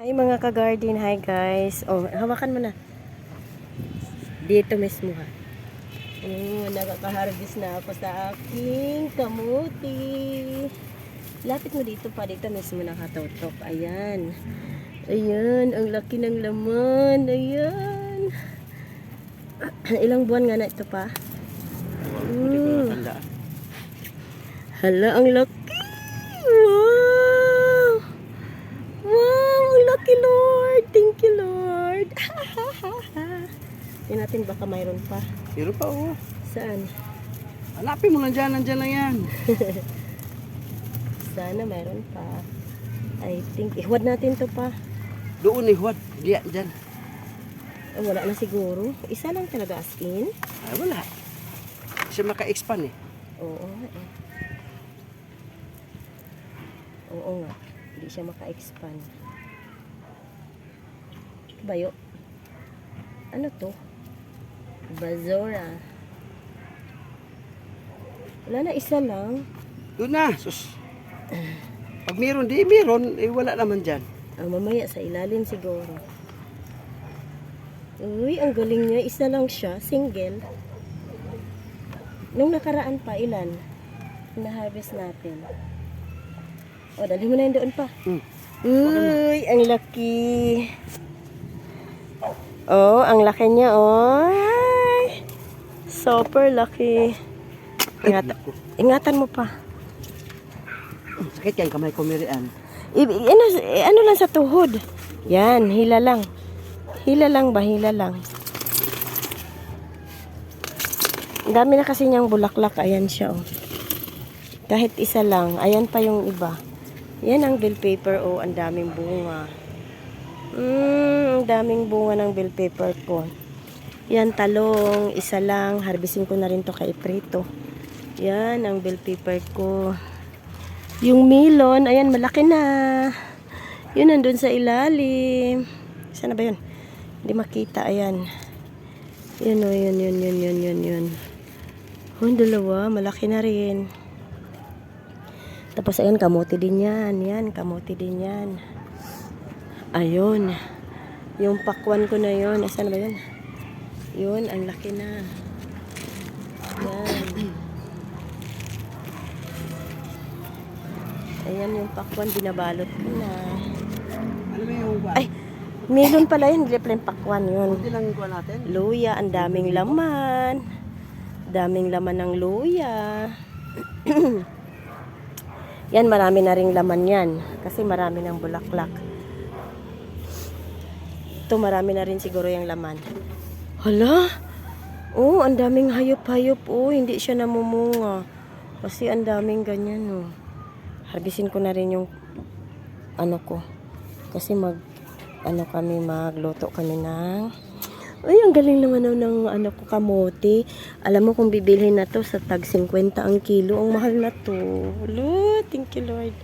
Hi mga ka-garden, hi guys. Oh, hawakan mo na. Dito mismo ha. Oh, nakaka-harvest na ako sa aking kamuti. Lapit mo dito pa, dito mismo nakatutok. Ayan. Ayan, ang laki ng laman. Ayan. Ilang buwan nga na ito pa? Hala, ang laki. Wow! Wow, ang laki, Lord. Thank you, Lord. Tingnan natin baka mayroon pa. Meron pa, oh. Saan? Hanapin mo lang dyan, nandyan lang yan. Sana mayroon pa. I think, ihwad natin to pa. Doon eh, what? Diyan, dyan. Oh, wala na siguro. Isa lang talaga as in. Ay, wala. Siya maka-expand eh. Oo nga eh. Oo nga. Hindi siya maka-expand. Bayo. Ano to? Bazora. Wala na, isa lang. Doon na, sus. Pag meron, di meron, eh wala naman dyan. Mamaya sa ilalim siguro. Uy, ang galing niya. Isa lang siya. Single. Nung nakaraan pa, ilan? Na-harvest natin. O, dali mo na yun doon pa. Uy, ang laki. Oh, ang laki niya, oh. Ay, super laki. Ingatan mo pa. Sakit yan, kamay ko mirian. Ano lang sa tuhod. Yan, hila lang. Hila lang ba? Hila lang. Ang dami na kasi niyang bulaklak. Ayan siya, oh. Kahit isa lang. Ayan pa yung iba. Yan ang bell pepper, oh. Ang daming bunga. Ang daming bunga ng bell pepper ko. Yan, talong. Isa lang. Harvestin ko na rin to kay Prito. Yan ang bell pepper ko. Yung melon, ayan, malaki na. Yun, nandun sa ilalim. Saan na ba yun? Hindi makita, ayan. Yun, oh, yun. Oh, dalawa, malaki na rin. Tapos, ayan, kamote din yan. Yan, kamote din yan. Ayun. Yung pakwan ko na yun. Saan na ba yun? Yun, ang laki na. Yan. Ayan yung pakwan, binabalot ko na. Ano ba yung one? Ay, melon pala yun, hindi pala yung pakwan yun. Hindi lang yung natin. Luya, ang daming laman. Daming laman ng luya. Yan, marami na ring laman yan. Kasi marami ng bulaklak. Ito, marami na rin siguro yung laman. Hala? Oh, ang daming hayop-hayop. Oh, hindi siya namumunga. Kasi ang daming ganyan, oh. Harbisin ko na rin yung ano ko. Kasi magluto kami ng ay, ang galing naman ng ano ko, kamote. Alam mo kung bibilhin na to sa tag 50 ang kilo. Ang mahal na to. Lord, thank you Lord.